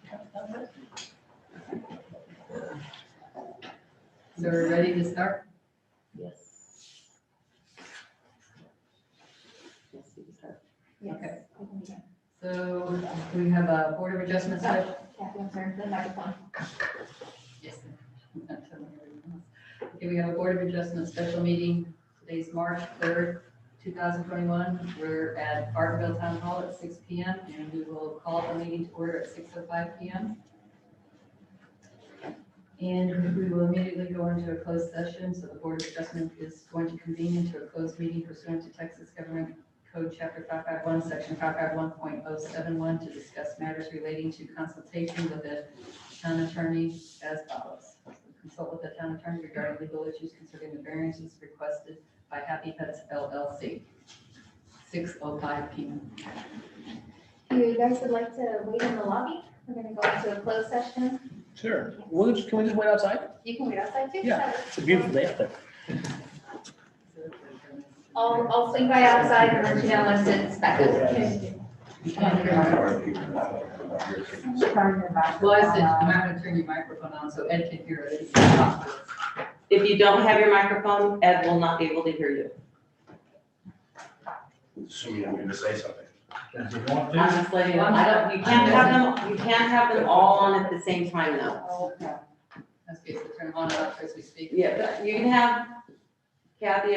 So we're ready to start? Yes. Yes, you can start. Okay. So we have a Board of Adjustment session. Kathy, I'm sorry, the microphone. Yes. Okay, we have a Board of Adjustment special meeting. Today's March 3rd, 2021. We're at Bartonville Town Hall at 6 PM, and we will call the meeting to order at 6:05 PM. And we will immediately go into a closed session. So the Board of Adjustment is going to convene into a closed meeting pursuant to Texas Government Code Chapter 551, Section 551.071, to discuss matters relating to consultation with the town attorney as follows. Consult with the town attorney regarding legal issues concerning the variances requested by Happy Pets LLC. 6:05 PM. You guys would like to wait in the lobby? We're gonna go into a closed session. Sure. Can we just wait outside? You can wait outside too. Yeah. It's a beautiful day out there. I'll swing by outside and let you know once it's back up. Well, I said, you might want to turn your microphone on so Ed can hear it. If you don't have your microphone, Ed will not be able to hear you. So you want me to say something? I'm just letting you know, you can't have them all on at the same time though. That's good, so turn them on and off as we speak. Yeah, but you can have Kathy,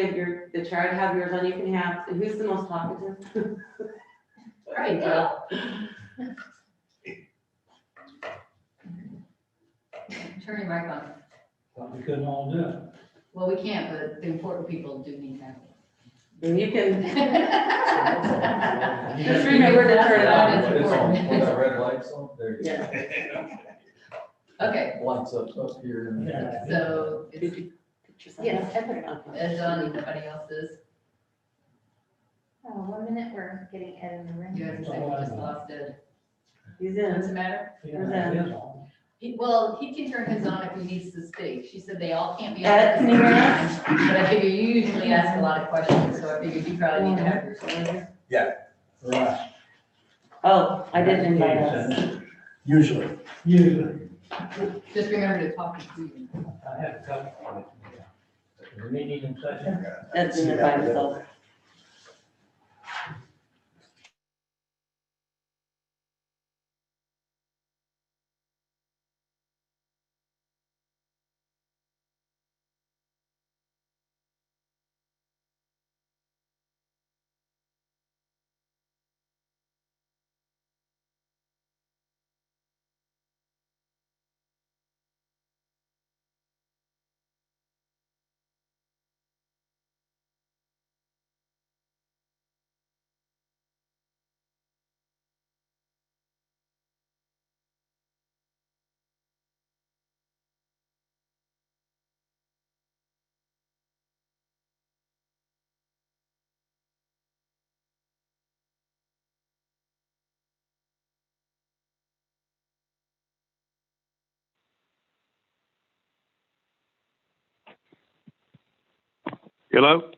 the chair, to have yours on, you can have, who's the most talkative? Right, Joe. Turn your mic on. But we couldn't all do it. Well, we can't, but the important people do need to have And you can, it. Just remember to turn it on. It's It's on, important. with that red lights on, there you go. yeah. Okay, Lights up here and there. so Did it's you put yourself? Yes, I put it on. Ed's on, and nobody else is. Oh, 1 minute, we're getting Ed in the room. You guys think we just lost Ed. He's What's in. the matter? Yeah, that? it is on. Well, he can turn his on if he needs to speak. She said they all can't be on Ed, at can the you same hear time. But I figure you usually ask a lot of questions, so I figured you probably need to have yours. Right. Oh, I didn't invite us. Usually. Usually, Just remember to talk to you. I have a couple. The meeting in session. Ed's in by himself. Hello?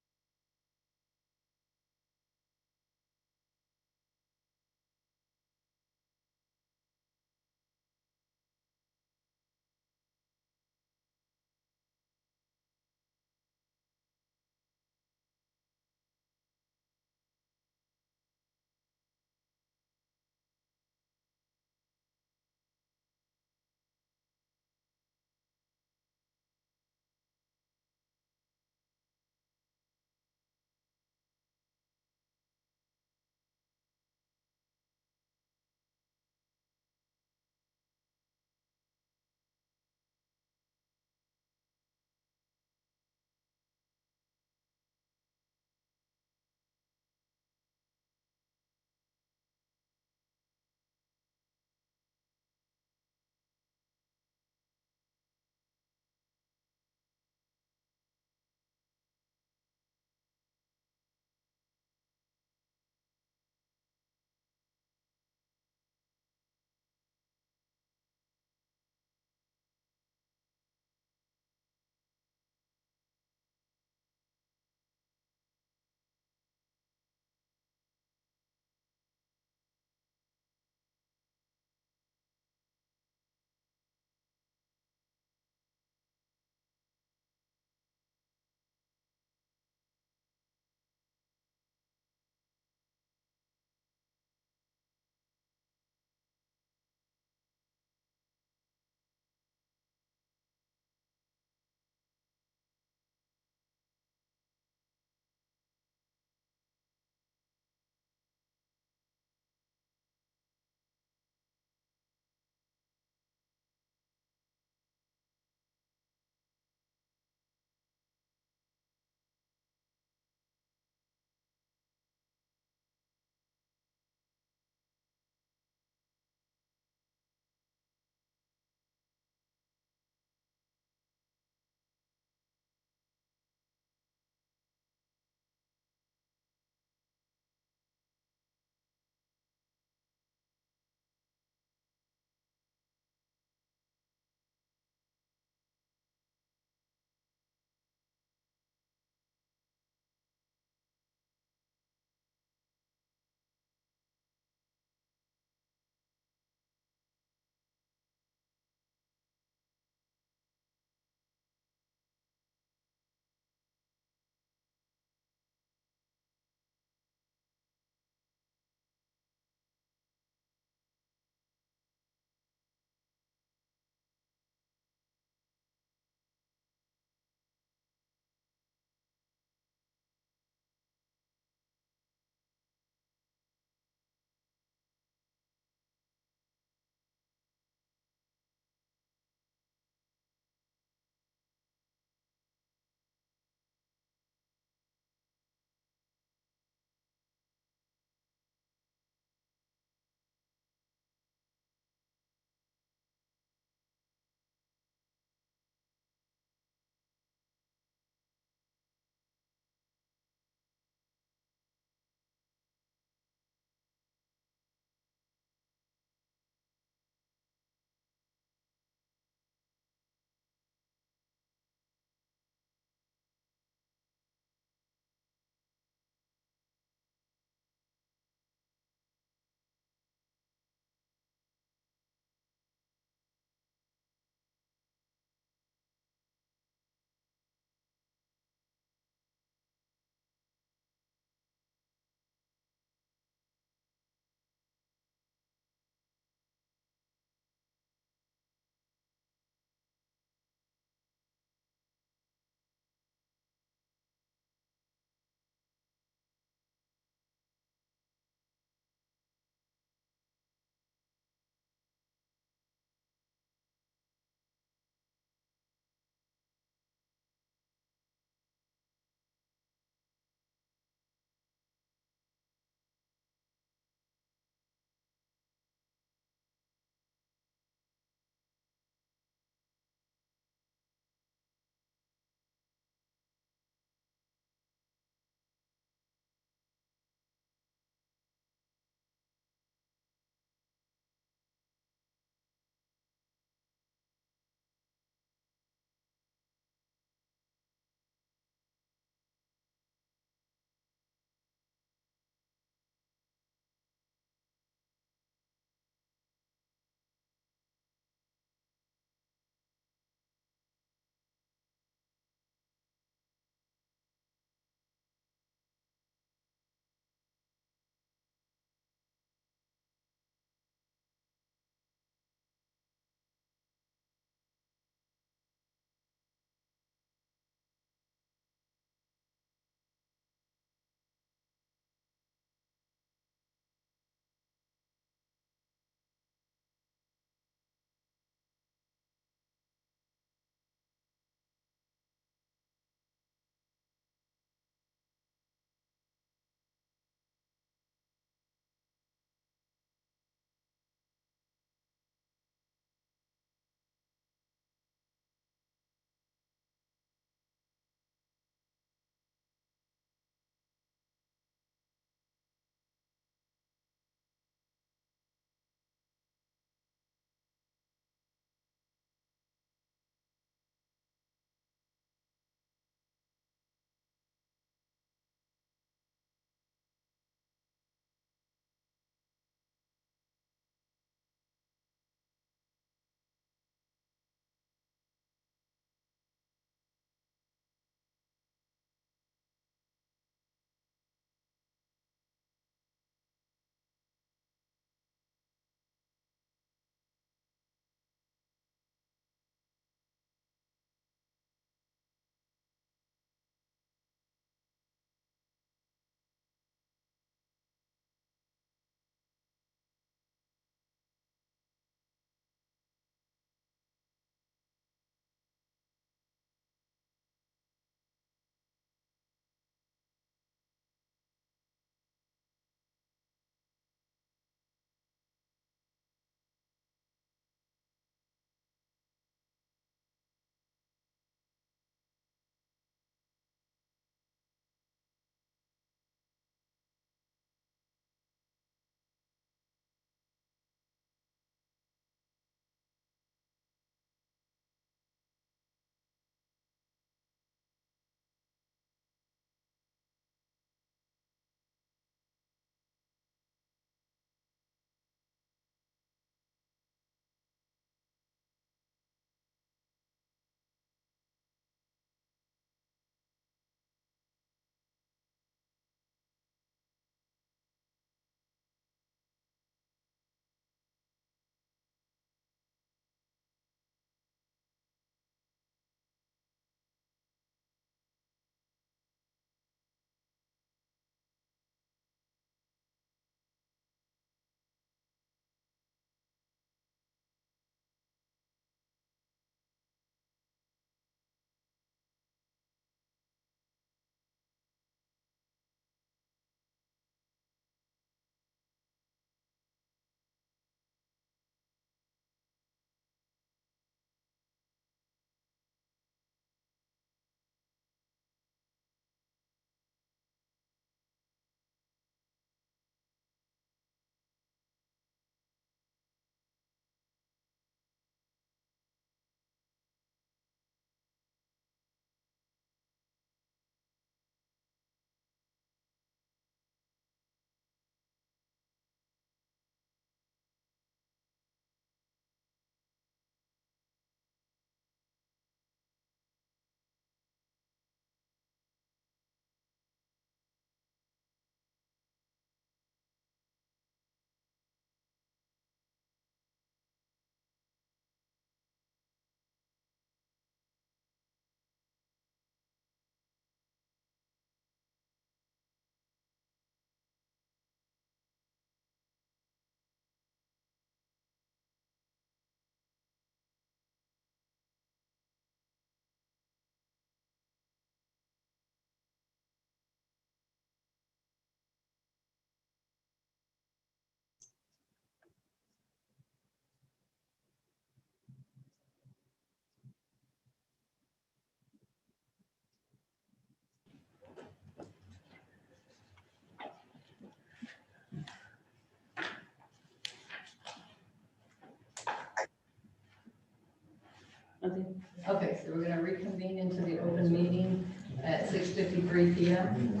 Okay. Okay, so we're gonna reconvene into the open meeting at 6:53 PM.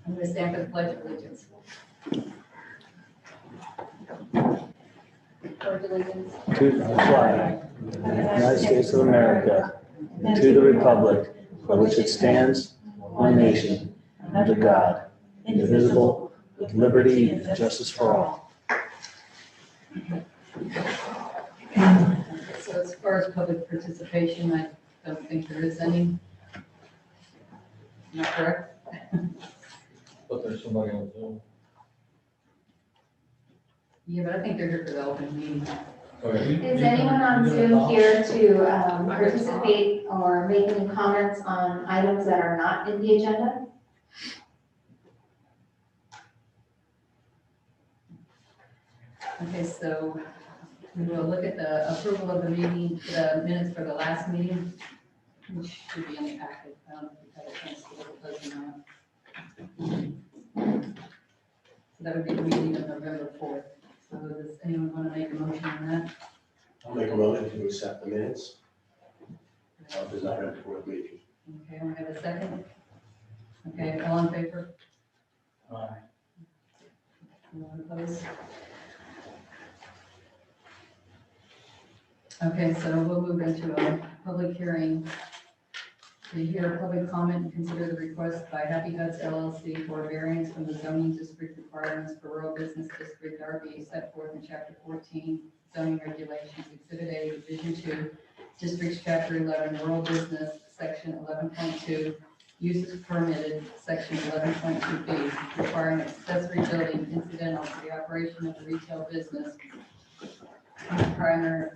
I'm gonna stand for the pledge of allegiance. Pledge allegiance. To the flag of the United States of America, and to the republic for which it stands, one nation, under God, indivisible, with liberty and justice for all. So as far as public participation, I don't think there is any. Not correct? But there's somebody on Zoom. Yeah, but I think they're here for the open meeting. Is anyone on Zoom here to participate or make any comments on items that are not in the agenda? Okay, so we will look at the approval of the meeting, the minutes for the last meeting, which should be in the packet. I don't know if you've had a chance to look at those or not. So that would be the meeting of November 4th. So does anyone want to make a motion on that? I'll make a motion to accept the minutes of the November 4th meeting. Okay, we have a second. Okay, all in favor? Anyone opposed? Okay, so we'll move into a public hearing. To hear public comment and consider the request by Happy Huts LLC for variance from the zoning district requirements for rural business district RB set forth in chapter 14 zoning regulations, exhibit A, division 2, districts chapter 11, rural business, section 11.2, uses permitted, section 11.2B, requiring accessory building incidental to the operation of the retail business. Primary,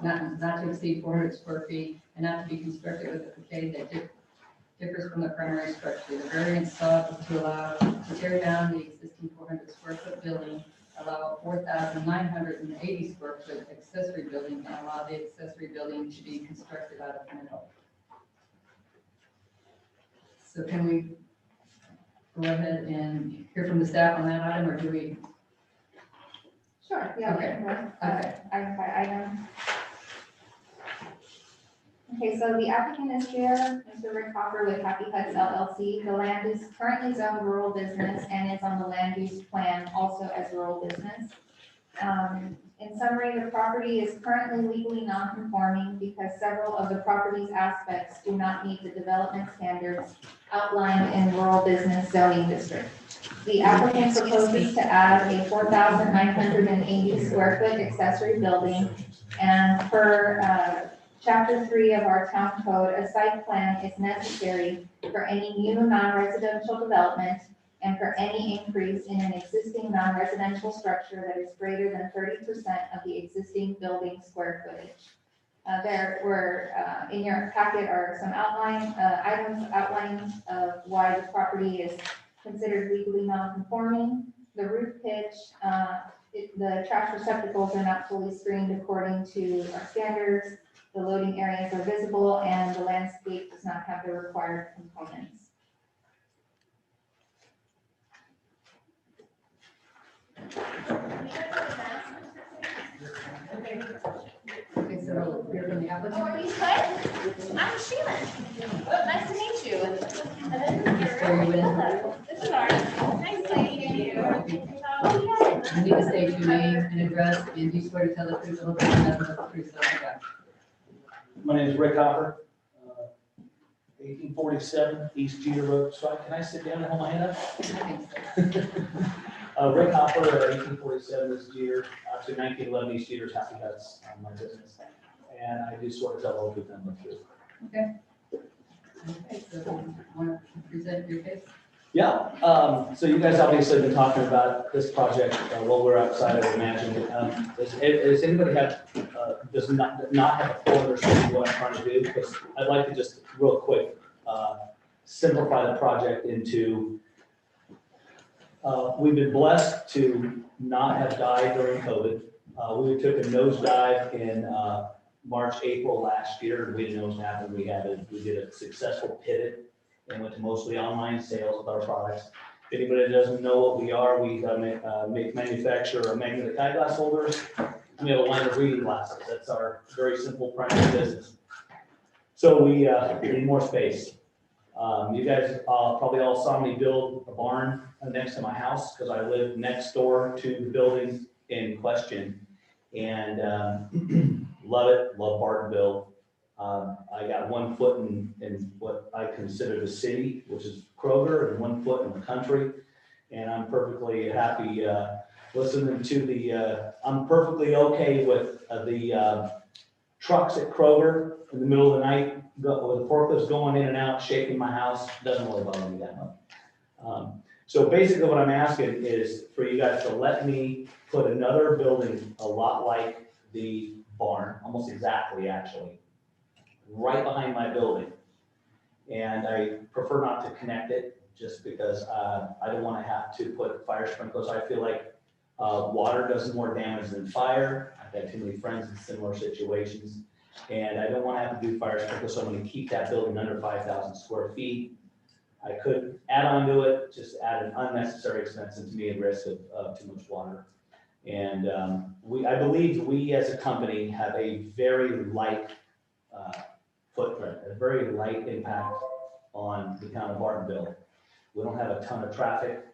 not to exceed 400 square feet and not to be constructed with a facade that differs from the primary structure. The variance sought is to allow to tear down the existing 400 square foot building, allow a 4,980 square foot accessory building, and allow the accessory building to be constructed out of metal. So can we go ahead and hear from the staff on that item, or do we? Sure, yeah. Okay. Item by item. Okay, so the applicant is here, Mr. Rick Hopper with Happy Huts LLC. The land is currently zoned rural business and is on the land use plan also as rural business. In summary, the property is currently legally non-conforming because several of the property's aspects do not meet the development standards outlined in rural business zoning district. The applicant proposes to add a 4,980 square foot accessory building, and per Chapter 3 of our town code, a site plan is necessary for any new non-residential development and for any increase in an existing non-residential structure that is greater than 30% of the existing building square footage. There were, in your packet are some items outlining of why the property is considered legally non-conforming. The roof pitch, the trash receptacles are not fully screened according to our standards. The loading areas are visible and the landscape does not have the required components. Okay, so we'll hear from the How applicant. are you, Claire? I'm Sheila. Nice to meet you. Where you in? This is ours. Nice to meet you. Oh, You need to state your name and address, and do you swear to tell the truth, the whole truth, and nothing but the truth, so help you God? My name is Rick Hopper, 1847 East Jeter Road. So can I sit down and hold my hand up? I think so. Rick Hopper, 1847 East Jeter, to 1911 East Jeter's Happy Huts, my business. And I do swear to tell the whole truth and the truth. Okay, so you want to present your case? Yeah, so you guys obviously have been talking about this project while we're outside, I would imagine. Does anybody does not have a full understanding of what I'm trying to do? Because I'd like to just real quick simplify the project into, we've been blessed to not have died during COVID. We took a nosedive in March, April last year, and we didn't know what happened. We did a successful pivot and went to mostly online sales with our products. If anybody that doesn't know what we are, we manufacture magnetic eyeglass holders. we have a line of reading glasses. That's our very simple primary business. So we need more space. You guys probably all saw me build a barn next to my house because I live next door to the building in question. And love it, love Bartonville. I got 1 foot in what I consider the city, which is Kroger, and 1 foot in the country. And I'm perfectly happy listening to I'm perfectly okay with the trucks at Kroger in the middle of the night, with the forklifts going in and out, shaking my house. Doesn't really bother me that much. So basically what I'm asking is for you guys to let me put another building a lot like the barn, almost exactly actually, right behind my building. And I prefer not to connect it just because I don't want to have to put fire sprinklers. I feel like water does more damage than fire. I've had too many friends in similar situations. And I don't want to have to do fire sprinklers, so I'm going to keep that building under 5,000 square feet. I could add on to it, just add an unnecessary expense and to me a risk of too much water. And I believe we as a company have a very light footprint, a very light impact on the town of Bartonville. We don't have a ton of traffic.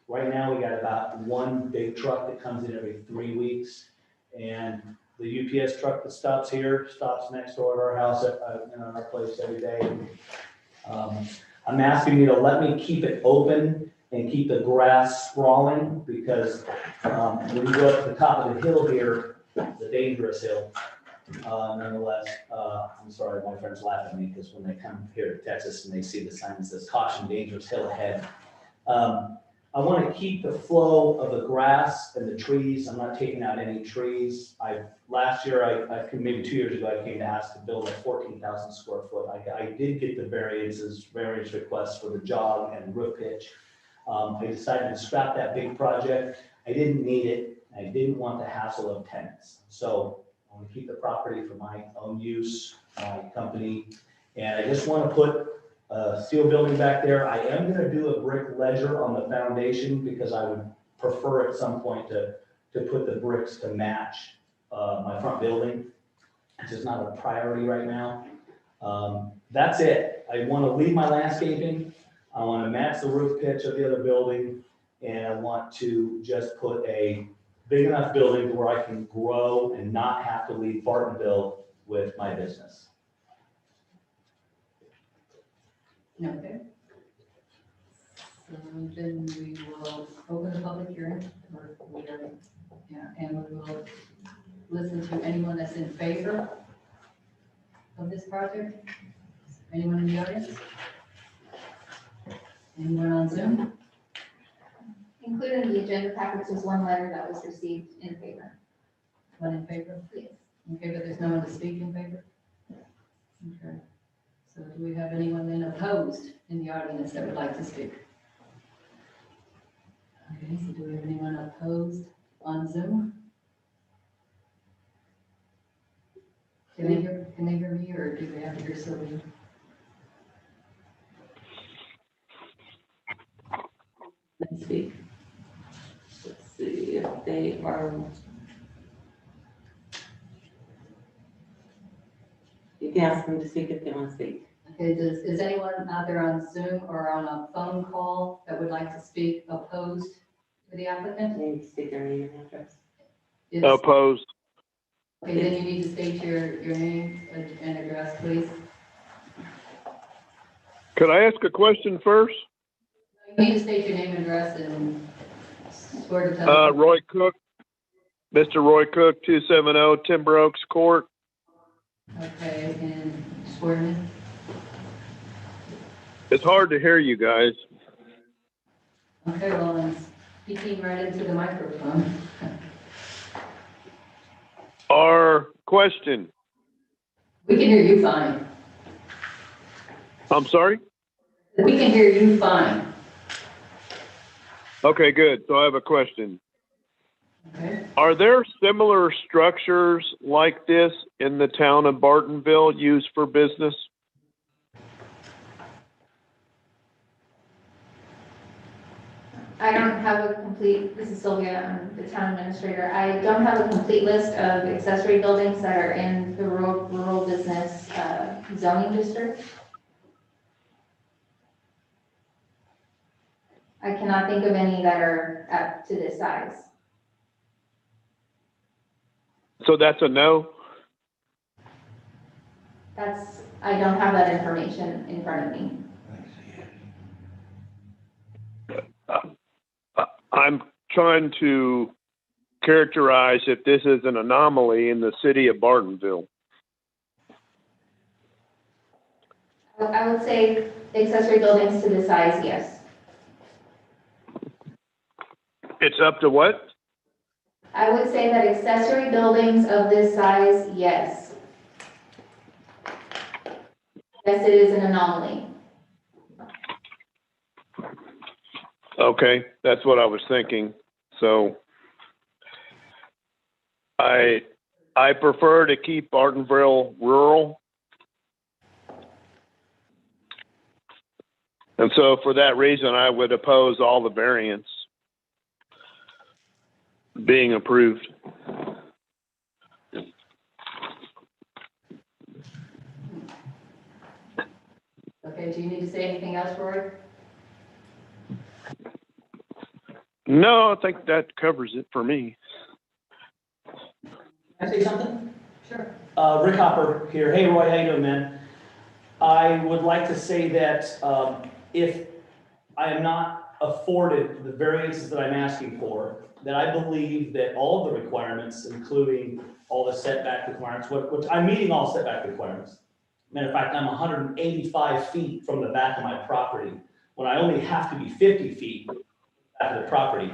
Right now we got about 1 big truck that comes in every 3 weeks. And the UPS truck that stops here, stops next door to our house at our place every day. I'm asking you to let me keep it open and keep the grass sprawling because when you go up to the top of the hill here, the dangerous hill, nonetheless, I'm sorry, my friends laugh at me because when they come here to Texas and they see the sign that says caution, dangerous hill ahead. I want to keep the flow of the grass and the trees. I'm not taking out any trees. Last year, maybe 2 years ago, I came to ask to build a 14,000 square foot. I did get the variance requests for the jog and roof pitch. I decided to scrap that big project. I didn't need it. I didn't want the hassle of tenants. So I want to keep the property for my own use, my company. And I just want to put a steel building back there. I am going to do a brick ledger on the foundation because I would prefer at some point to put the bricks to match my front building. It's just not a priority right now. That's it. I want to leave my landscaping. I want to match the roof pitch of the other building. And I want to just put a big enough building where I can grow and not have to leave Bartonville with my business. Okay. So then we will open the public hearing, and we will listen to anyone that's in favor of this project. Anyone in the audience? Anyone on Zoom? Included in the agenda package was 1 letter that was received in favor. One in favor? Yes. Okay, but there's no one to speak in favor? Okay. So do we have anyone then opposed in the audience that would like to speak? Okay, so do we have anyone opposed on Zoom? Can they hear me or do they have to hear Sylvia? Let's see. Let's see if they are. You can ask them to speak if they want to speak. Okay, is anyone out there on Zoom or on a phone call that would like to speak opposed to the applicant? They need to state their name and address. Opposed. Okay, then you need to state your name and address, please. Could I ask a question first? You need to state your name and address and swear to tell. Roy Cook, Mr. Roy Cook, 270 Timber Oaks Court. Okay, and swear in. It's hard to hear you guys. Okay, well, I'm speaking right into the microphone. Our question. We can hear you fine. I'm sorry? We can hear you fine. Okay, good. So I have a question. Okay. Are there similar structures like this in the town of Bartonville used for business? I don't have a complete, this is Sylvia, I'm the town administrator. I don't have a complete list of accessory buildings that are in the rural business zoning district. I cannot think of any that are up to this size. So that's a no? I don't have that information in front of me. I'm trying to characterize if this is an anomaly in the city of Bartonville. I would say accessory buildings to this size, yes. It's up to what? I would say that accessory buildings of this size, yes. Yes, it is an anomaly. Okay, that's what I was thinking. So I prefer to keep Bartonville rural. And so for that reason, I would oppose all the variants being approved. Okay, do you need to say anything else, Roy? No, I think that covers it for me. Can I say something? Sure. Rick Hopper here. Hey, Roy, how you doing, man? I would like to say that if I am not afforded the variances that I'm asking for, that I believe that all of the requirements, including all the setback requirements, which I'm meeting all setback requirements. Matter of fact, I'm 185 feet from the back of my property when I only have to be 50 feet back of the property.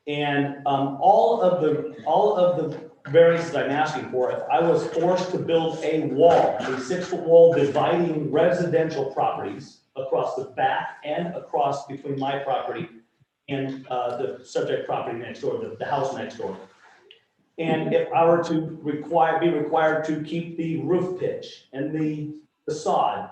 And all of the variances I'm asking for, if I was forced to build a wall, a 6-foot wall dividing residential properties across the back and across between my property and the subject property next door, the house next door. And if I were to be required to keep the roof pitch and the sod,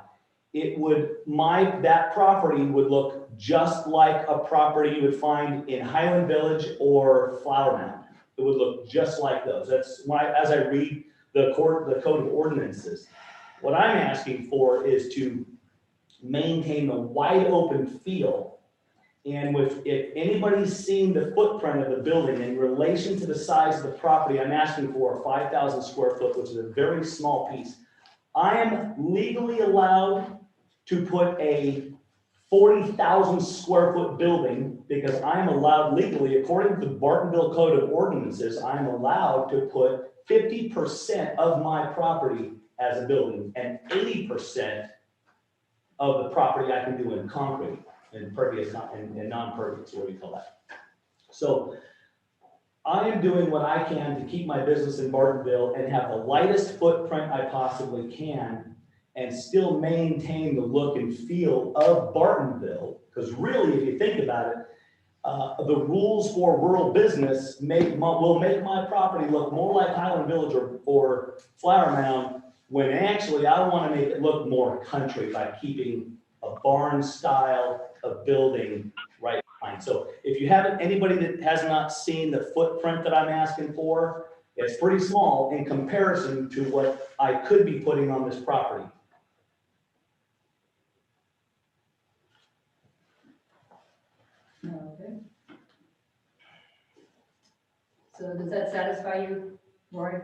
that property would look just like a property you would find in Highland Village or Flower Mound. It would look just like those. That's why, as I read the code of ordinances, what I'm asking for is to maintain the wide open feel. And if anybody's seen the footprint of the building in relation to the size of the property, I'm asking for 5,000 square foot, which is a very small piece. I am legally allowed to put a 40,000 square foot building because I'm allowed legally, according to the Bartonville Code of Ordinances, I'm allowed to put 50% of my property as a building and 80% of the property I can do in concrete and pervious and non-pervious, what do you call that? So I am doing what I can to keep my business in Bartonville and have the lightest footprint I possibly can and still maintain the look and feel of Bartonville. Because really, if you think about it, the rules for rural business will make my property look more like Highland Village or Flower Mound, when actually I want to make it look more country by keeping a barn style of building right behind. So if you haven't, anybody that has not seen the footprint that I'm asking for, it's pretty small in comparison to what I could be putting on this property. Okay. So does that satisfy you, Roy?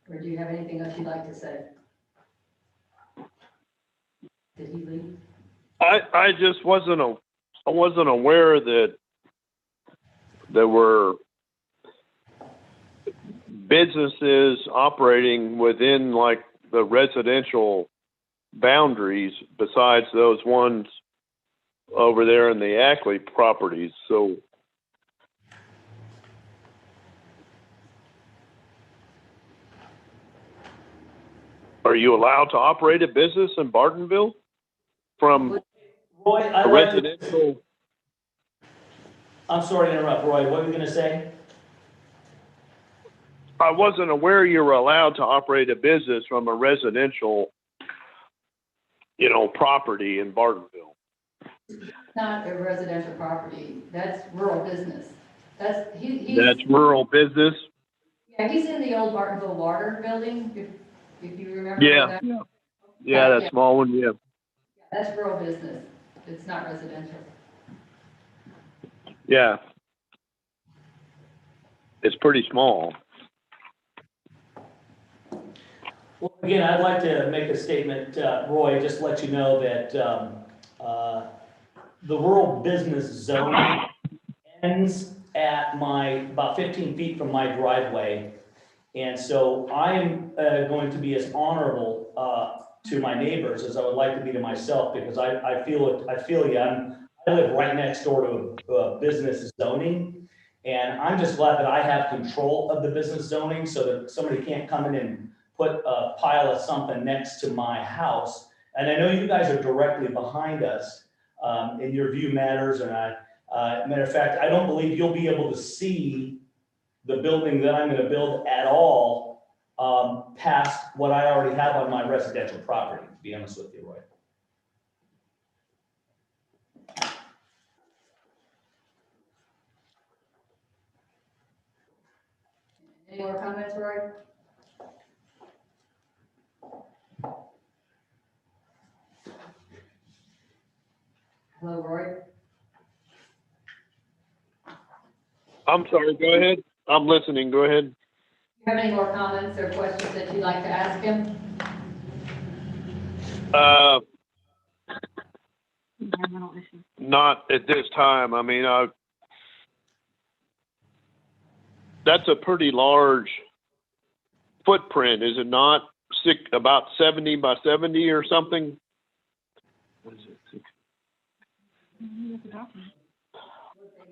Or do you have anything else you'd like to say? Did he leave? I just wasn't aware that there were businesses operating within like the residential boundaries besides those ones over there in the Ackley properties. So are you allowed to operate a business in Bartonville from Roy, a residential? I'm sorry to interrupt, Roy. What were you going to say? I wasn't aware you were allowed to operate a business from a residential, property in Bartonville. Not a residential property, that's rural business. He's, That's rural business? yeah, he's in the old Bartonville Water Building, if you remember. Yeah. that. Yeah, that small one, yeah. That's rural business, it's not residential. Yeah. It's pretty small. Well, again, I'd like to make a statement, Roy, just to let you know that the rural business zone ends at about 15 feet from my driveway. And so I'm going to be as honorable to my neighbors as I would like to be to myself, because I feel you. I live right next door to a business zoning. And I'm just glad that I have control of the business zoning so that somebody can't come in and put a pile of something next to my house. And I know you guys are directly behind us in your view matters. And matter of fact, I don't believe you'll be able to see the building that I'm going to build at all past what I already have on my residential property, to be honest with you, Roy. Any more comments, Roy? Hello, Roy? I'm sorry, go ahead. I'm listening, go ahead. Do you have any more comments or questions that you'd like to ask him? Not at this time. I mean, that's a pretty large footprint, is it not? About 70 by 70 or something? What is it?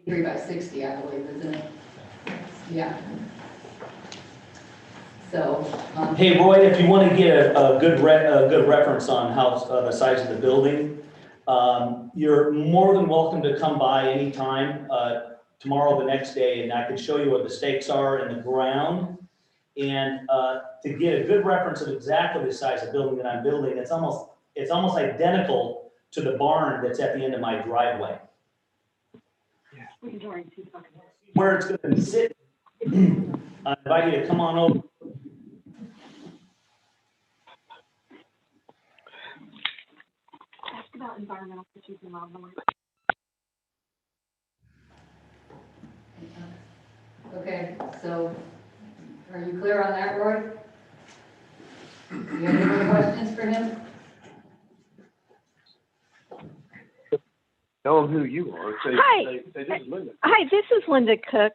3 by 60, I believe, isn't it? Yeah. So, Hey, Roy, if you want to get a good reference on how the size of the building, you're more than welcome to come by anytime, tomorrow, the next day, and I can show you what the stakes are in the ground. And to get a good reference of exactly the size of building that I'm building, it's almost identical to the barn that's at the end of my driveway. Where it's going to sit, I invite you to come on over. Ask about environmental issues in wildlife. okay, so are you clear on that, Roy? Do you have any more questions for him? Tell them who you are. Hi. Say this is Linda. Hi, this is Linda Cook,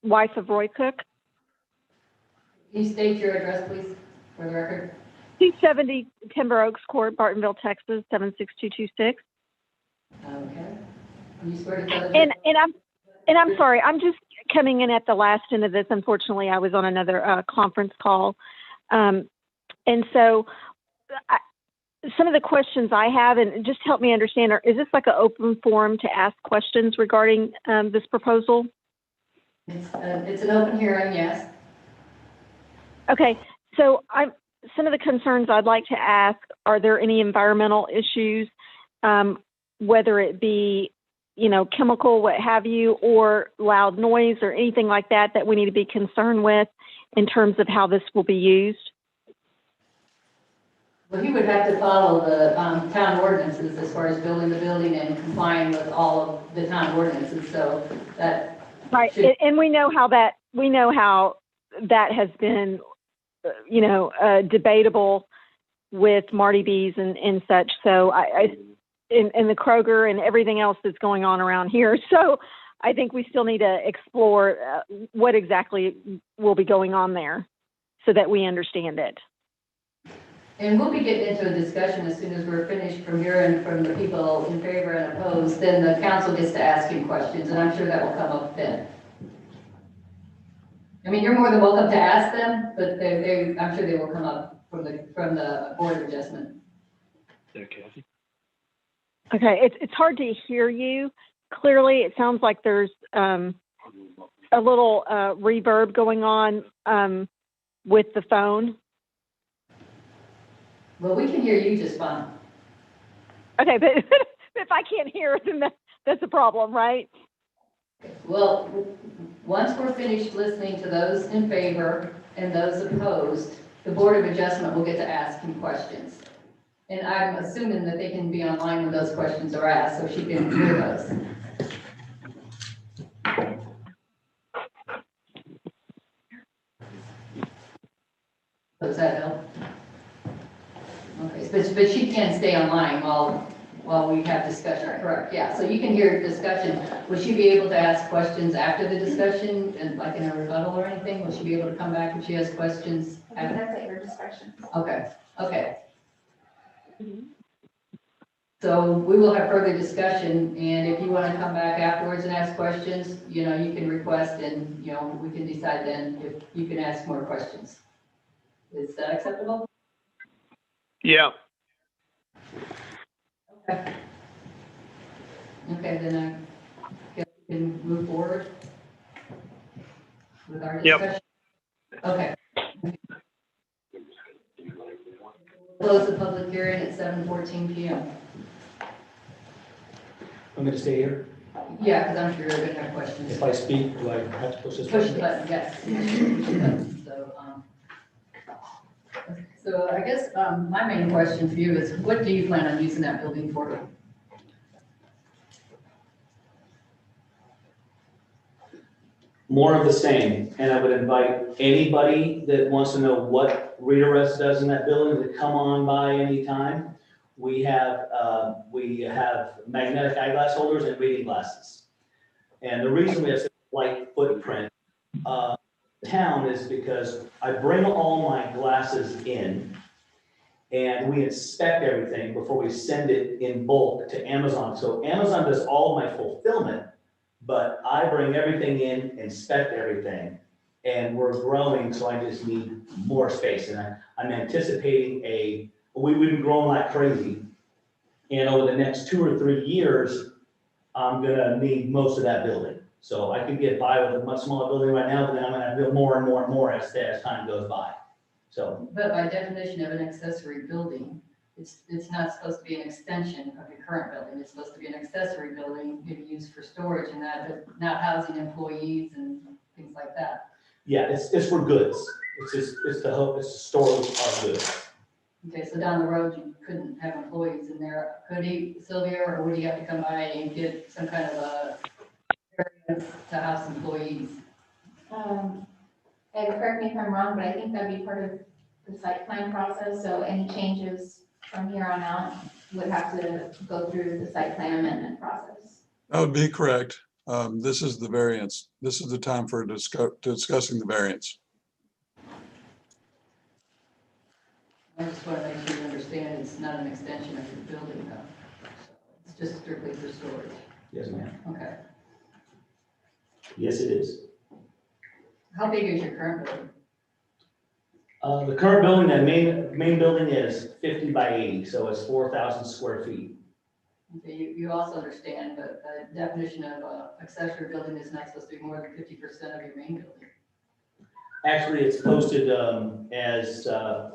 wife of Roy Cook. Can you state your address, please, for the record? 270 Timber Oaks Court, Bartonville, Texas, 76226. Okay. You swear to tell the And truth? I'm sorry, I'm just coming in at the last end of this. Unfortunately, I was on another conference call. And so some of the questions I have, and just help me understand, is this like an open forum to ask questions regarding this proposal? It's an open hearing, yes. Okay, so some of the concerns I'd like to ask, are there any environmental issues, whether it be, chemical, what have you, or loud noise or anything like that we need to be concerned with in terms of how this will be used? Well, he would have to follow the town ordinances as far as building the building and complying with all of the town ordinances, so that. Right, and we know how that has been, debatable with Marty B's and such. So and the Kroger and everything else that's going on around here. So I think we still need to explore what exactly will be going on there so that we understand it. And we'll be getting into a discussion as soon as we're finished from hearing from the people in favor and opposed. Then the council gets to ask him questions, and I'm sure that will come up then. I mean, you're more than welcome to ask them, but I'm sure they will come up from the Board of Adjustment. Okay. Okay, it's hard to hear you clearly. It sounds like there's a little reverb going on with the phone. Well, we can hear you just fine. Okay, If I can't hear, then that's a problem, right? Well, once we're finished listening to those in favor and those opposed, the Board of Adjustment will get to ask him questions. And I'm assuming that they can be online when those questions are asked, so she can hear those. Does that help? Okay, but she can stay online while we have discussion, correct? Yeah, so you can hear discussion. Will she be able to ask questions after the discussion and like in a rebuttal or anything? Will she be able to come back if she has questions? I think that's at your discretion. Okay, okay. So we will have further discussion, and if you want to come back afterwards and ask questions, you know, you can request and, you know, we can decide then if you can ask more questions. Is that acceptable? Yeah. Okay. Okay, then I guess we can move forward with our Yep. discussion. Okay. Close the public hearing at 7:14 PM. I'm gonna stay here. Yeah, because I'm sure you're going to have questions. If I speak, do I have to push this Push the button? button, yes. Push the button. So I guess my main question for you is, what do you plan on using that building for? More of the same, and I would invite anybody that wants to know what Rita Rest does in that building to come on by anytime. We have magnetic eyeglass holders and reading glasses. And the reason we have such a light footprint town is because I bring all my glasses in and we inspect everything before we send it in bulk to Amazon. So Amazon does all my fulfillment, but I bring everything in, inspect everything, and we're growing, so I just need more space. And I'm anticipating we've been growing like crazy. And over the next 2 or 3 years, I'm gonna need most of that building. So I could get by with a much smaller building right now, but then I'm gonna build more and more and more as time goes by. So, But by definition of an accessory building, it's not supposed to be an extension of your current building. It's supposed to be an accessory building maybe used for storage and that, but not housing employees and things like that. yeah, it's for goods. It's the storage of goods. Okay, so down the road, you couldn't have employees in there, could he, Sylvia, or would he have to come by and get some kind of a area to house employees? And correct me if I'm wrong, but I think that'd be part of the site plan process, so any changes from here on out would have to go through the site plan amendment process. That would be correct. This is the variance. This is the time for discussing the variance. I just want to make sure you understand it's not an extension of your building though. It's just strictly for storage. Yes, ma'am. Okay. Yes, it is. How big is your current building? The current building, that main building is 50 by 80, so it's 4,000 square feet. Okay, you also understand, but the definition of accessory building is not supposed to be more than 50% of your main building. Actually, it's posted as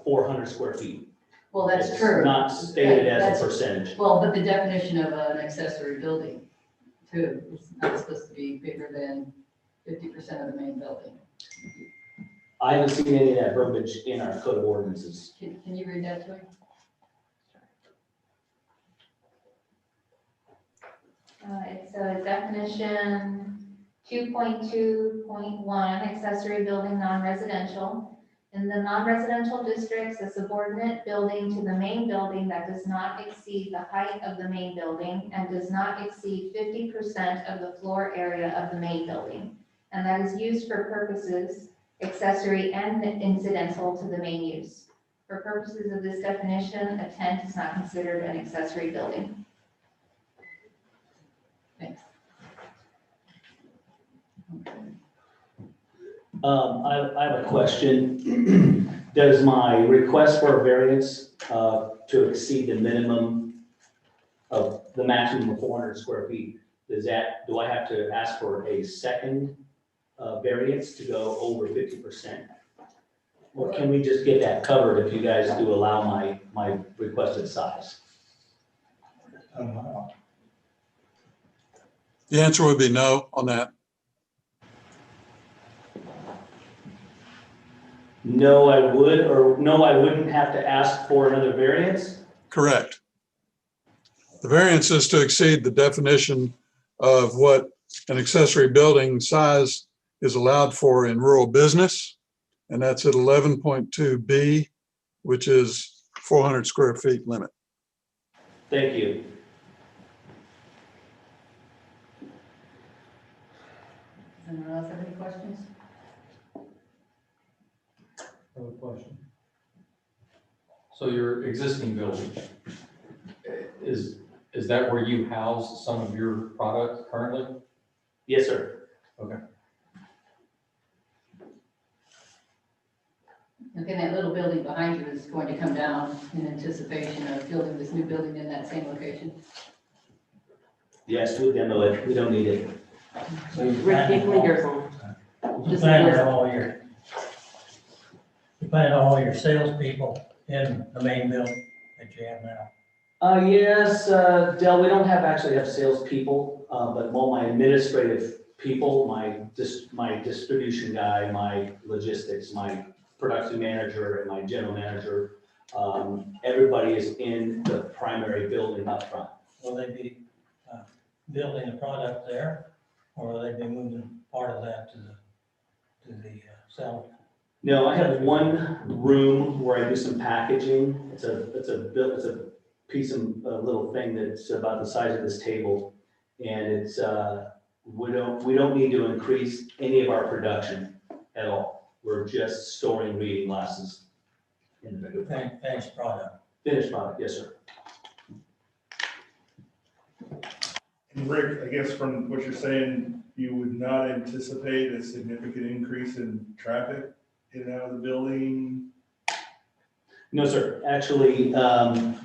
400 square feet. Well, that's It's true. not stated as That's- a percentage. Well, but the definition of an accessory building too, it's not supposed to be bigger than 50% of the main building. I haven't seen any of that verbiage in our code of ordinances. Can you read that to me? It's a definition 2.2.1, accessory building non-residential. In the non-residential districts, a subordinate building to the main building that does not exceed the height of the main building and does not exceed 50% of the floor area of the main building, and that is used for purposes accessory and incidental to the main use. For purposes of this definition, a tent is not considered an accessory building. Thanks. Okay. I have a question. Does my request for a variance to exceed the minimum of the maximum of 400 square feet, do I have to ask for a second variance to go over 50%? Or can we just get that covered if you guys do allow my requested size? The answer would be no on that. No, I would, or no, I wouldn't have to ask for another variance? Correct. The variance is to exceed the definition of what an accessory building size is allowed for in rural business. And that's at 11.2B, which is 400 square feet limit. Thank you. Does anyone else have any questions? I have a question. So your existing building, is that where you house some of your products currently? Yes, sir. Okay. And then that little building behind you is going to come down in anticipation of building this new building in that same location. Yes, we'll demo it. We don't need it. So you Rick, you can leave yours on. You plan to have all your salespeople in the main building that you have now. Yes, Del, we don't actually have salespeople, but all my administrative people, my distribution guy, my logistics, my production manager, and my general manager, everybody is in the primary building up front. Will they be building the product there, or will they be moving part of that to the cell? No, I have one room where I do some packaging. It's a piece of a little thing that's about the size of this table, and it's we don't need to increase any of our production at all. We're just storing reading glasses in the Finished product. finished product. Yes, sir. And Rick, I guess from what you're saying, you would not anticipate a significant increase in traffic in and out of the building? No, sir. Actually,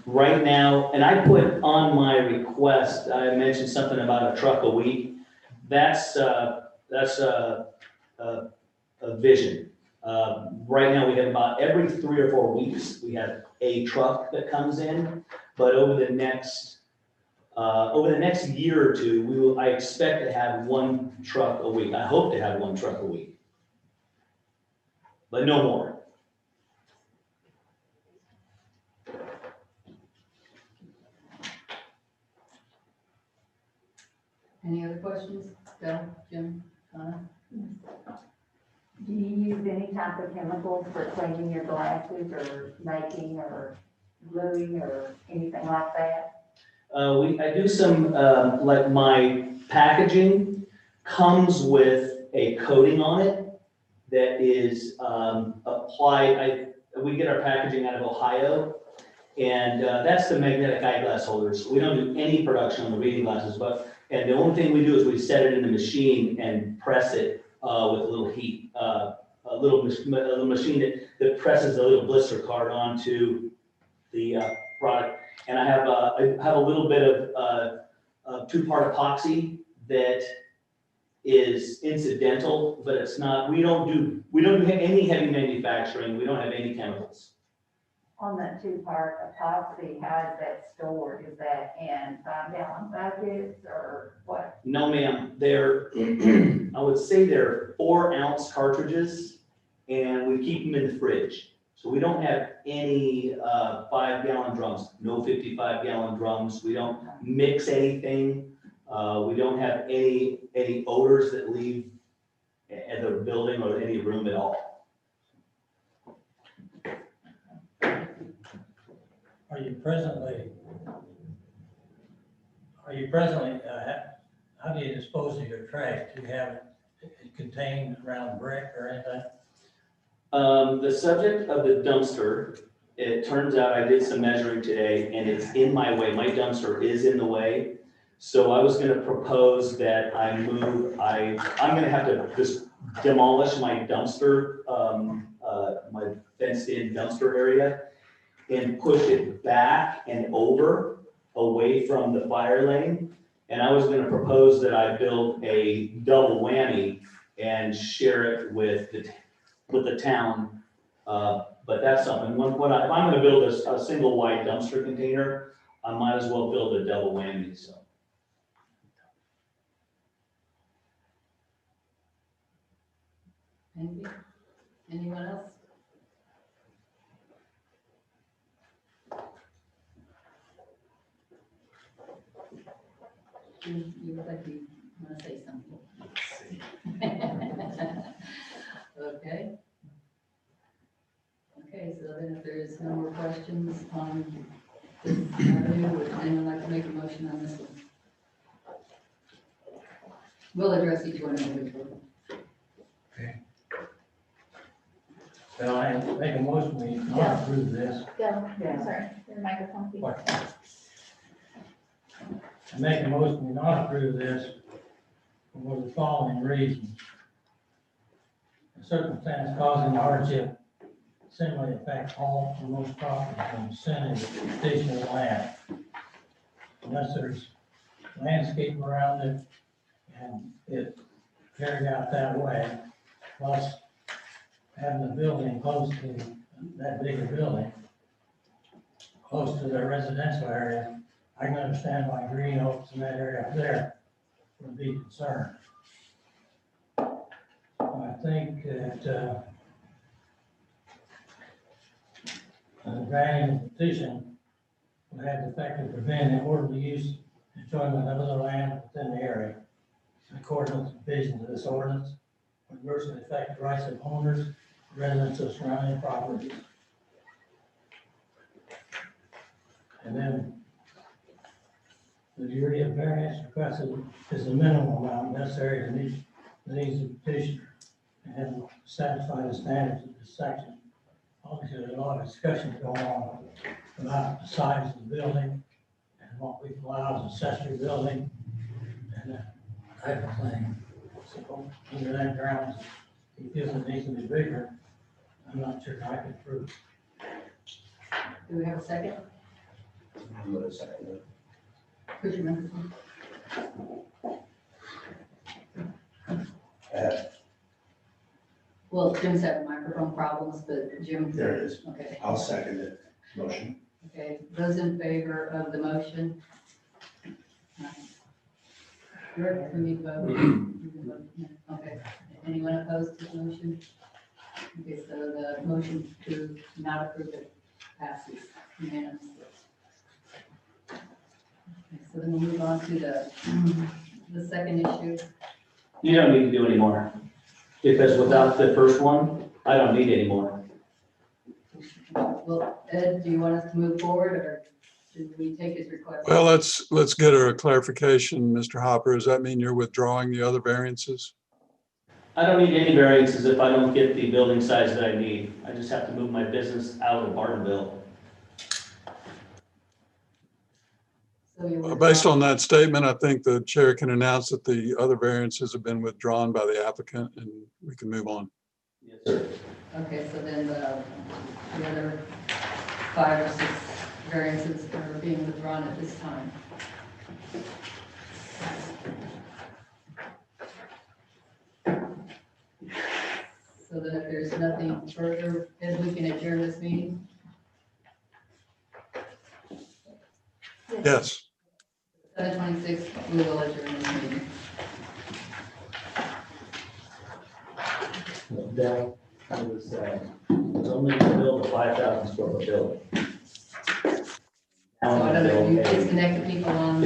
right now, and I put on my request, I mentioned something about a truck a week. That's a vision. Right now, we have about every 3 or 4 weeks, we have a truck that comes in, but over the next year or two, I expect to have 1 truck a week. I hope to have 1 truck a week, but no more. Any other questions? Bill, Jim, Donna? Do you use any type of chemicals for cleaning your glasses or making or gluing or anything like that? I do some, like my packaging comes with a coating on it that is applied. We get our packaging out of Ohio, and that's the magnetic eyeglass holders. We don't do any production on the reading glasses, and the only thing we do is we set it in the machine and press it with a little heat, a little machine that presses a little blister card onto the product. And I have a little bit of 2-part epoxy that is incidental, but it's not. We don't do any heavy manufacturing. We don't have any chemicals. On that 2-part epoxy, how is that stored? Is that in 5-gallon buckets or what? No, ma'am. They're I would say they're 4-ounce cartridges, and we keep them in the fridge. So we don't have any 5-gallon drums, no 55-gallon drums. We don't mix anything. We don't have any odors that leave at the building or any room at all. Are you presently, how do you dispose of your trash? Do you have it contained around brick or anything? The subject of the dumpster, it turns out I did some measuring today and it's in my way. My dumpster is in the way. So I was gonna propose that I'm gonna have to just demolish my dumpster, my fenced in dumpster area, and push it back and over away from the fire lane. And I was gonna propose that I build a double whammy and share it with the town. But that's something, if I'm gonna build a single wide dumpster container, I might as well build a double whammy, so. Anyone else? You look like you want to say something. Okay. Okay, so then if there's no more questions on this avenue, would anyone like to make a motion on this one? We'll address each one individually. Well, I make a motion, we not approve this. Go, sorry, your microphone, please. I make a motion, we not approve this for the following reasons. A circumstance causing hardship similarly affects all or most properties in the vicinity of the additional land. Unless there's landscape around it and it carried out that way, plus having the building close to that bigger building, close to their residential area, I can understand why Green Oaks in that area up there would be concerned. I think that, the granting of the petition would have the effect of preventing the orderly use and enjoyment of other land within the area. In accordance with the provisions of this ordinance, would adversely affect the rights of owners, residents of surrounding properties. And then the degree of variance requested is the minimum amount necessary to meet the needs of the petitioner and satisfy the standards of this section. Obviously, there's a lot of discussion going on about the size of the building and what we can allow as accessory building and that type of thing. So under that grounds, he feels it needs to be bigger. I'm not sure I can prove. Do we have a second? I'm going to second it. Who's your microphone? Well, Jim's having microphone problems, but Jim. There it is. Okay. I'll second it. Motion. Okay, those in favor of the motion? Rick, we need to vote. Okay, anyone opposed to the motion? Okay, so the motion to not approve it passes unanimously. Okay, so then we'll move on to the second issue. You don't need to do any more, because without the first one, I don't need any more. Well, Ed, do you want us to move forward, or should we take his request? Well, let's get a clarification, Mr. Hopper. Does that mean you're withdrawing the other variances? I don't need any variances if I don't get the building size that I need. I just have to move my business out of Bartonville. So you're Based on that statement, I think the chair can announce that the other variances have been withdrawn by the applicant and we can move on. Yes, sir. Okay, so then the other 5 or 6 variances are being withdrawn at this time. So then if there's nothing further, then we can adjourn this meeting. Yes. 7:26, we will adjourn this meeting. That was only to build a 5,000 square foot building. So I don't know if you disconnected people on